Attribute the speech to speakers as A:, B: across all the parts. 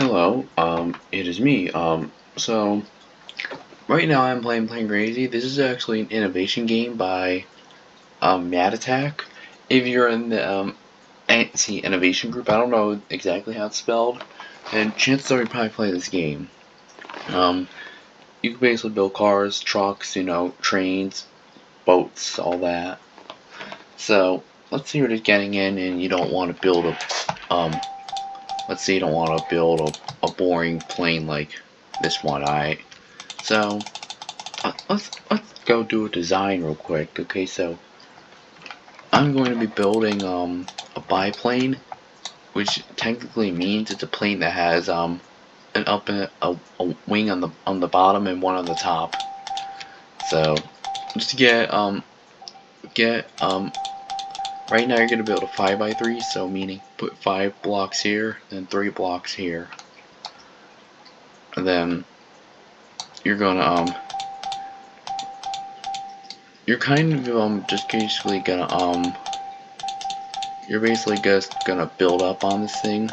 A: Hello, it is me. So right now I'm playing Plane Crazy. This is actually an innovation game by Mad Attack. If you're in the innovation group, I don't know exactly how it's spelled, and chances are you probably play this game. Um, you can basically build cars, trucks, trains, boats, all that. So let's say you're just getting in and you don't want to build let's say you don't want to build a boring plane like this one, alright? So let's go do a design real quick. Okay, so I'm going to be building a biplane, which technically means it's a plane that has an up and a wing on the bottom and one on the top. So just to get right now you're gonna build a 5x3, so meaning put 5 blocks here, then 3 blocks here, and then you're gonna you're kind of just basically gonna you're basically just gonna build up on this thing.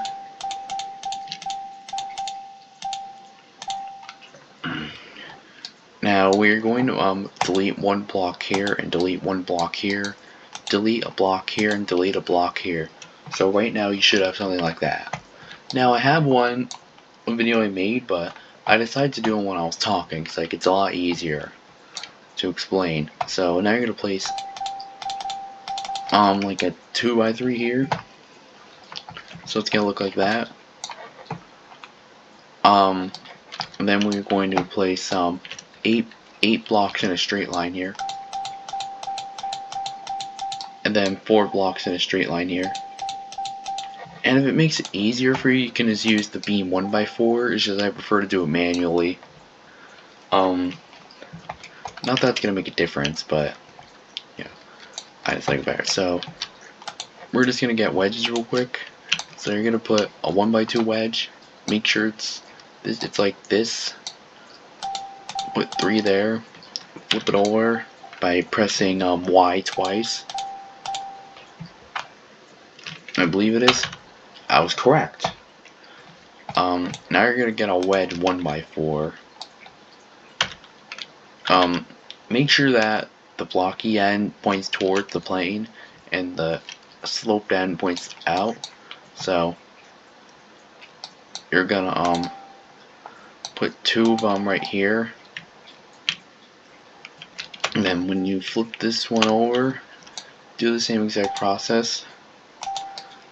A: Now we're going to delete 1 block here and delete 1 block here, delete a block here and delete a block here. So right now you should have something like that. Now I have a video I made, but I decided to do it when I was talking because like it's a lot easier to explain. So now you're gonna place like a 2x3 here. So it's gonna look like that. And then we're going to place eight blocks in a straight line here, and then 4 blocks in a straight line here. And if it makes it easier for you, you can just use the beam 1x4. It's just I prefer to do it manually. Not that it's gonna make a difference, but yeah, I just like it better. So we're just gonna get wedges real quick. So you're gonna put a 1x2 wedge. Make sure it's like this. Put 3 there. Flip it over by pressing Y twice. I believe it is. I was correct. Now you're gonna get a wedge 1x4. Make sure that the blocky end points towards the plane and the sloped end points out. So you're gonna put 2 of them right here. And then when you flip this one over, do the same exact process.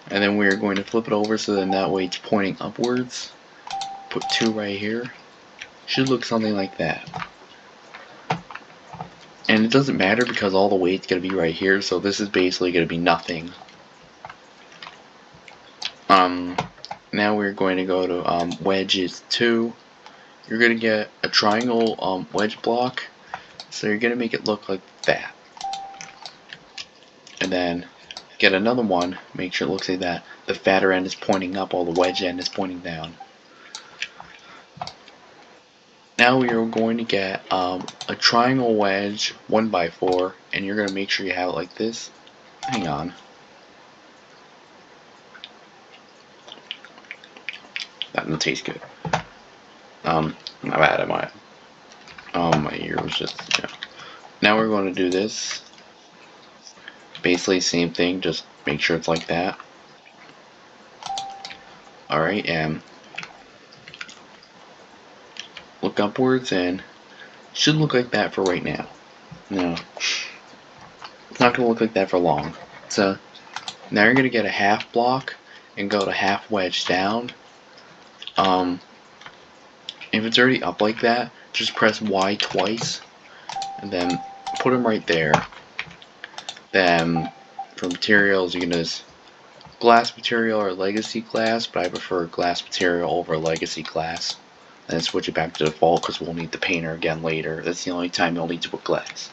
A: And then we're going to flip it over so then that way it's pointing upwards. Put 2 right here. Should look something like that. And it doesn't matter because all the weight's going to be right here, so this is basically going to be nothing. Now we're going to go to wedges 2. You're going to get a triangle wedge block, so you're going to make it look like that. And then get another one, make sure it looks like that. The fatter end is pointing up while the wedge end is pointing down. Now we are going to get a triangle wedge 1x4, and you're going to make sure you have it like this. Hang on. That doesn't taste good. My bad, my ear was just, yeah. Now we're going to do this. Basically same thing, just make sure it's like that. Alright, and look upwards, and should look like that for right now. No, it's not going to look like that for long. So now you're going to get a half block and go to half wedge down. If it's already up like that, just press Y twice and then put them right there. Then for materials, you can use glass material or legacy glass, but I prefer glass material over legacy glass. And then switch it back to default because we'll need the painter again later. That's the only time you'll need to put glass.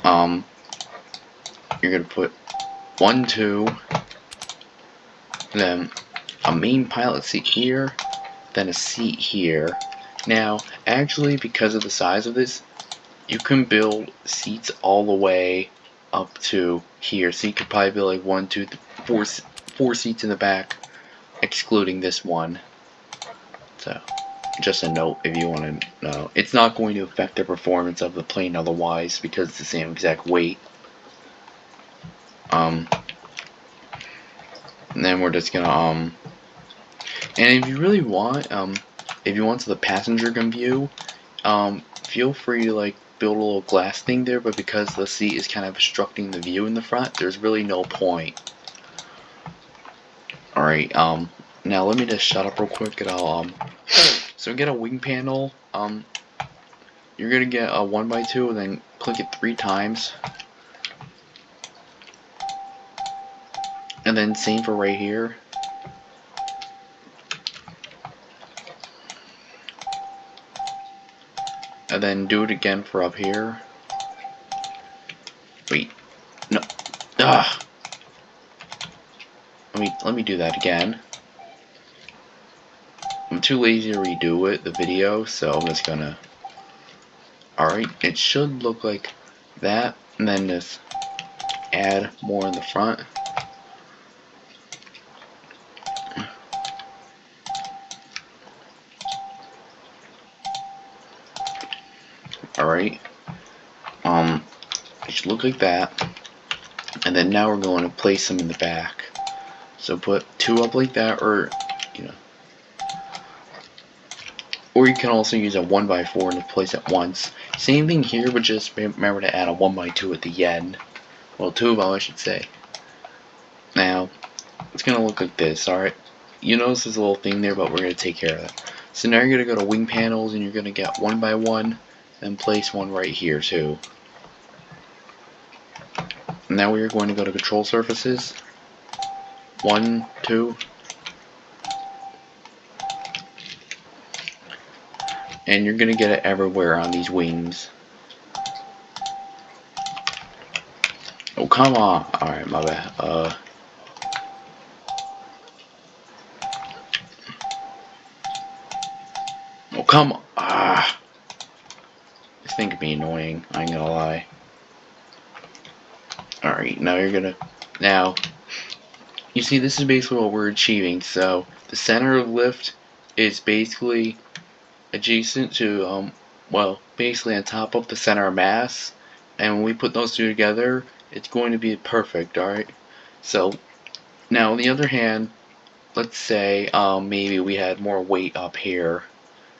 A: You're gonna put 1, 2, then a main pilot seat here, then a seat here. Now, actually, because of the size of this, you can build seats all the way up to here. So you could probably build like 1, 2, 3, 4 seats in the back, excluding this one. So, just a note if you want to know. It's not going to affect the performance of the plane otherwise because it's the same exact weight. And then we're just gonna and if you really want if you want to the passenger gun view, feel free to like build a little glass thing there, but because the seat is kind of obstructing the view in the front, there's really no point. Alright, now let me just shut up real quick and I'll so get a wing panel. You're gonna get a 1x2 and then click it 3 times. And then same for right here. And then do it again for up here. Wait, no, let me do that again. I'm too lazy to redo it, the video, so I'm just gonna. Alright, it should look like that, and then just add more in the front. Alright, it should look like that, and then now we're going to place them in the back. So put 2 up like that, or or you can also use a 1x4 and place it once. Same thing here, but just remember to add a 1x2 at the end. Well, 2 of them I should say. Now, it's gonna look like this, alright? You notice this little thing there, but we're gonna take care of that. So now you're gonna go to wing panels and you're gonna get 1x1, then place one right here too. Now we are going to go to control surfaces. 1, 2. And you're gonna get it everywhere on these wings. Oh, come on. Alright, my bad. Oh, come on. This thing could be annoying, I ain't gonna lie. Alright, now you're gonna. Now, you see, this is basically what we're achieving. So, the center of lift is basically adjacent to, well, basically on top of the center of mass. And when we put those two together, it's going to be perfect, alright? So, now on the other hand, let's say maybe we had more weight up here,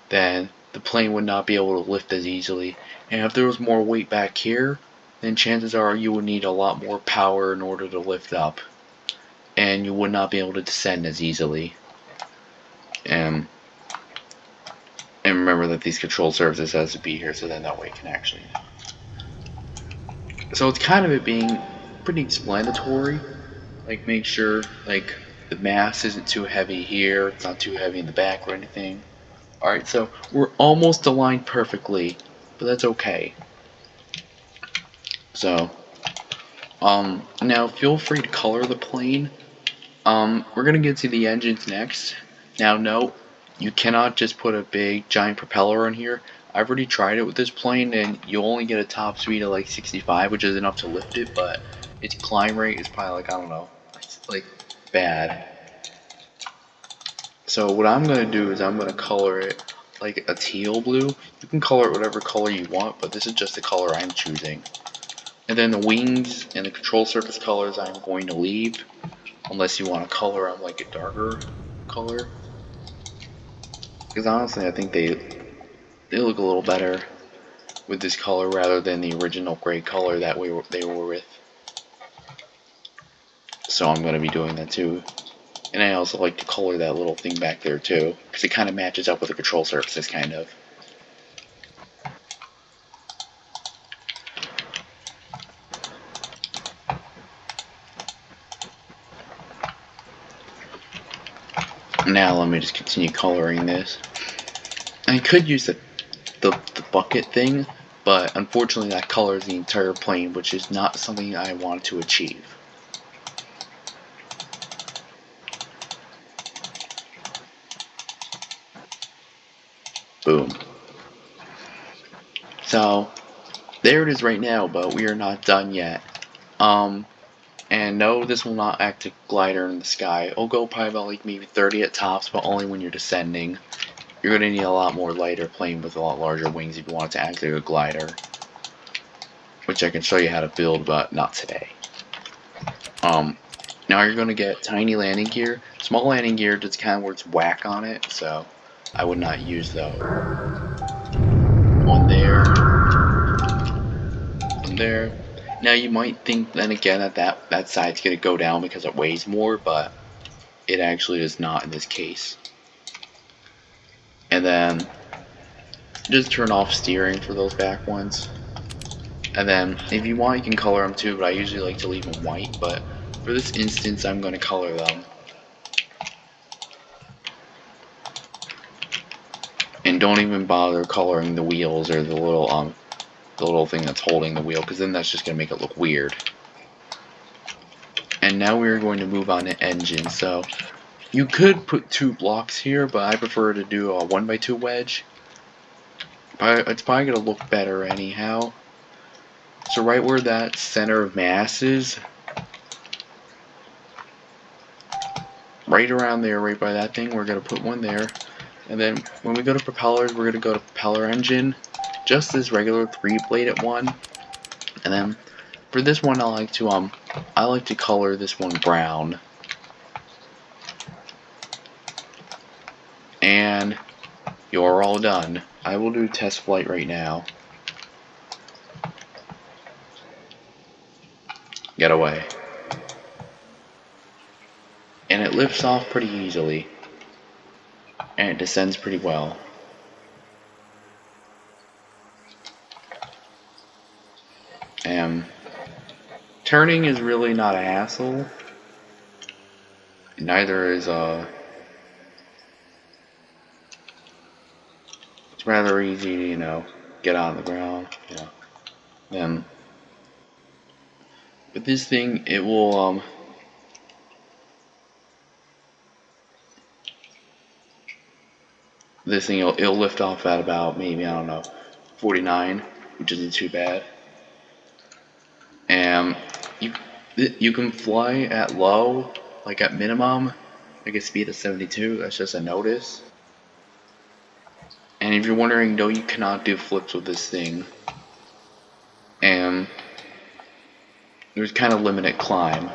A: then the plane would not be able to lift as easily. And if there was more weight back here, then chances are you would need a lot more power in order to lift up. And you would not be able to descend as easily. And remember that these control surfaces has to be here so then that way it can actually. So it's kind of it being pretty explanatory. Like make sure like the mass isn't too heavy here, it's not too heavy in the back or anything. Alright, so we're almost aligned perfectly, but that's okay. So, now feel free to color the plane. We're gonna get to the engines next. Now note, you cannot just put a big giant propeller on here. I've already tried it with this plane and you only get a top speed of like 65, which is enough to lift it, but its climb rate is probably like, I don't know, it's like bad. So what I'm going to do is I'm going to color it like a teal blue. You can color it whatever color you want, but this is just the color I'm choosing. And then the wings and the control surface colors I'm going to leave, unless you want to color them like a darker color. Because honestly, I think they look a little better with this color rather than the original gray color that they were with. So I'm going to be doing that too. And I also like to color that little thing back there too, because it kind of matches up with the control surfaces, kind of. Now let me just continue coloring this. I could use the bucket thing, but unfortunately that colors the entire plane, which is not something I want to achieve. Boom. So, there it is right now, but we are not done yet. And no, this will not act a glider in the sky. It'll go probably about like maybe 30 at tops, but only when you're descending. you're going to need a lot more lighter plane with a lot larger wings if you want it to act like a glider, which I can show you how to build, but not today. Now you're going to get tiny landing gear. Small landing gear just kind of works whack on it, so I would not use those. One there. One there. Now you might think then again that side's going to go down because it weighs more, but it actually does not in this case. And then just turn off steering for those back ones. And then if you want you can color them too, but I usually like to leave them white, but for this instance I'm going to color them. And don't even bother coloring the wheels or the little thing that's holding the wheel, because then that's just going to make it look weird. And now we're going to move on to engine. So you could put 2 blocks here, but I prefer to do a 1x2 wedge. But it's probably going to look better anyhow. So right where that center of mass is, right around there, right by that thing, we're going to put one there. And then when we go to propellers, we're going to go to propeller engine, just this regular 3-bladed one. And then for this one, I like to color this one brown. And you're all done. I will do test flight right now. Get away. And it lifts off pretty easily. And it descends pretty well. Turning is really not a hassle. Neither is it's rather easy to, get on the ground. With this thing, it will this thing it'll lift off at about maybe, I don't know, 49, which isn't too bad. And you can fly at low, like at minimum, like a speed of 72. That's just a notice. And if you're wondering, no, you cannot do flips with this thing. And there's kind of limited climb.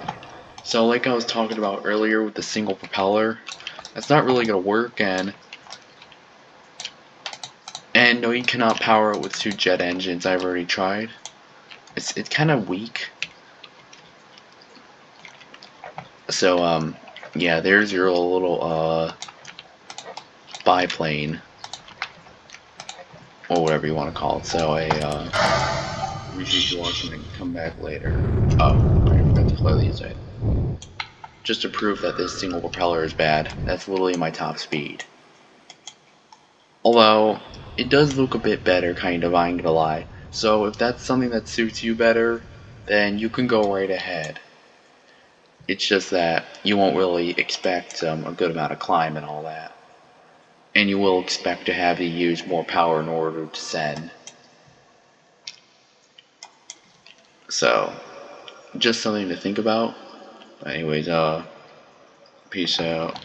A: So like I was talking about earlier with the single propeller, that's not really gonna work. And no, you cannot power it with 2 jet engines. I've already tried. It's kind of weak. So yeah, there's your little biplane, or whatever you want to call it. So repeat your watching and come back later. Oh, I forgot to clear the inside. Just to prove that this single propeller is bad. That's literally my top speed. Although it does look a bit better, kind of. I ain't gonna lie. So if that's something that suits you better, then you can go right ahead. It's just that you won't really expect a good amount of climb and all that. And you will expect to have to use more power in order to descend. So, just something to think about. Anyways, peace out.